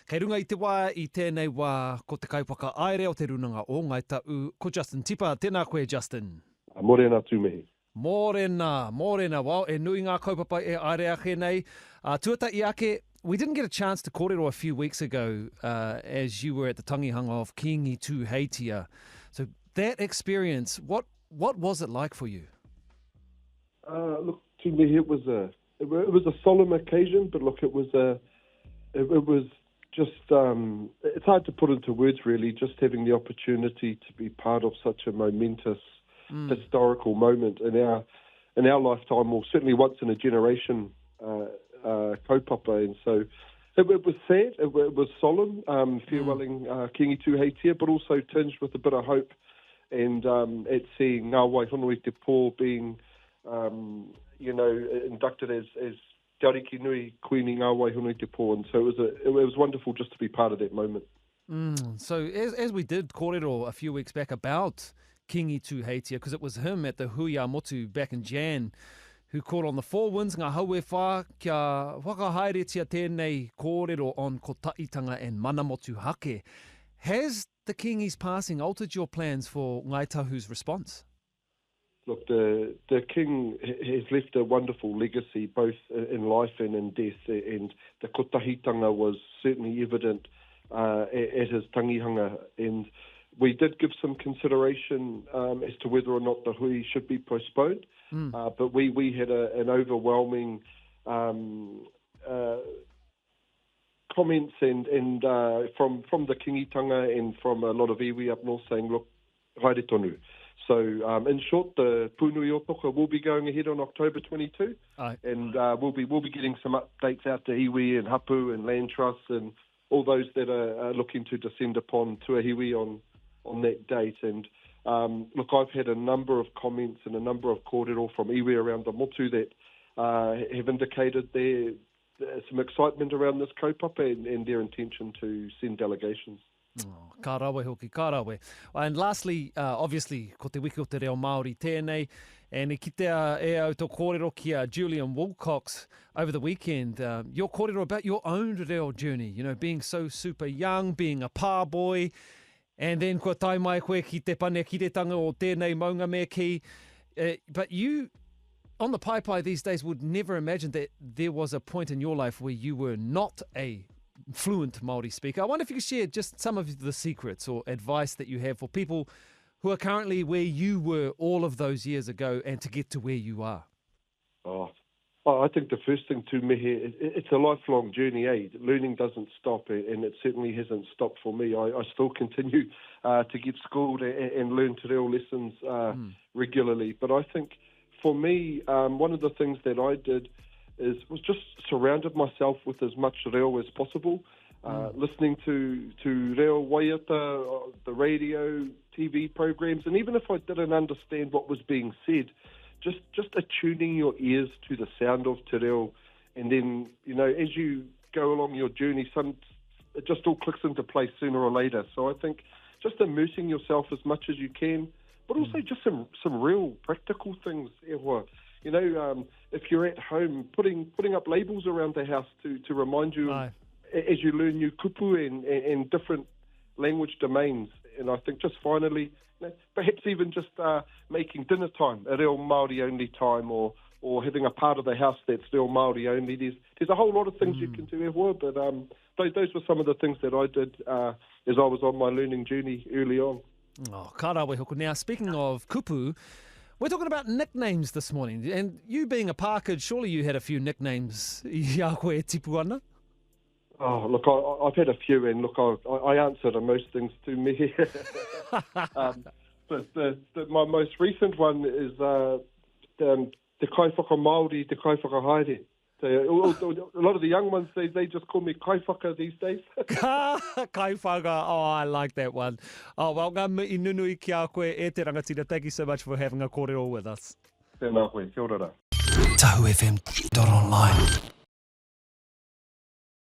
Kei runga I te wā I tēnei wā ko te Kaiwhakahaere o te runanga o Ngāi Tahu, ko Justin Tipa. Tēnā koe, Justin. Morena Tumehe. Morena. Well, e nui ngā kaupapa e aere ake nei. Tuatai ake, we didn't get a chance to kōrero a few weeks ago as you were at the tangihanga of Kingitanga. So that experience, what was it like for you? Look, Tumehe, it was a solemn occasion, but look, it was just, it's hard to put into words really, just having the opportunity to be part of such a momentous historical moment in our lifetime, or certainly once in a generation kaupapa. And so it was sad, it was solemn, farewelling Kingitanga, but also tinged with a bit of hope, and at seeing Ngāi Te Pō being inducted as Te Ariki Nui Kuini Ngāi Te Pō. And so it was wonderful just to be part of that moment. So as we did kōrero a few weeks back about Kingitanga, because it was him at the Huia Motu back in Jan who called on the four winds, ngā haue whā, kia whakahaere tia tēnei kōrero on ko Taitanga and mana motu hake. Has the Kingi's passing altered your plans for Ngāi Tahu's response? Look, the King has left a wonderful legacy, both in life and in death, and the kotahitanga was certainly evident at his tangihanga. And we did give some consideration as to whether or not the hui should be postponed, but we had an overwhelming comments and from the Kingitanga and from a lot of iwi up north saying, look, haere tonu. So, in short, the Pūnui Otoka will be going ahead on October 22, and we'll be getting some updates out to iwi and hapu and land trusts and all those that are looking to descend upon tuahiwi on that date. And look, I've had a number of comments and a number of kōrero from iwi around the motu that have indicated there's some excitement around this kaupapa and their intention to send delegations. Ka rawe hoki, ka rawe. And lastly, obviously, ko te wiki o te reo Māori tēnei, and I kitea e au tō kōrero kia Julian Wilcox over the weekend. Your kōrero about your own reo journey, being so super young, being a pā boy, and then kua tai mai koe ki te pane kiretanga o tēnei maunga mea ki. But you, on the pai these days, would never imagine that there was a point in your life where you were not a fluent Māori speaker. I wonder if you could share just some of the secrets or advice that you have for people who are currently where you were all of those years ago and to get to where you are. I think the first thing to me here, it's a lifelong journey. Learning doesn't stop, and it certainly hasn't stopped for me. I still continue to get schooled and learn te reo lessons regularly. But I think for me, one of the things that I did was just surrounded myself with as much reo as possible, listening to reo waiata, the radio, TV programs, and even if I didn't understand what was being said, just attuning your ears to the sound of te reo, and then, as you go along your journey, it just all clicks into place sooner or later. So I think just immersing yourself as much as you can, but also just some real practical things. If you're at home, putting up labels around the house to remind you as you learn new kupu and different language domains. And I think just finally, perhaps even just making dinner time a reo Māori only time, or having a part of the house that's reo Māori only. There's a whole lot of things you can do, but those were some of the things that I did as I was on my learning journey early on. Ka rawe hoku. Now, speaking of kupu, we're talking about nicknames this morning, and you being a Pākid, surely you had a few nicknames. Ia koe e tipu ana? Look, I've had a few, and look, I answer to most things to me. But my most recent one is Te Kaiwhaka Māori, Te Kaiwhakahaere. A lot of the young ones, they just call me Kaiwhaka these days. Kaiwhaka, I like that one. Well, ngā mihi nunui ki a koe e te rangatira. Thank you so much for having a kōrero with us. Tēnā koe, kia ora. TahuFM.online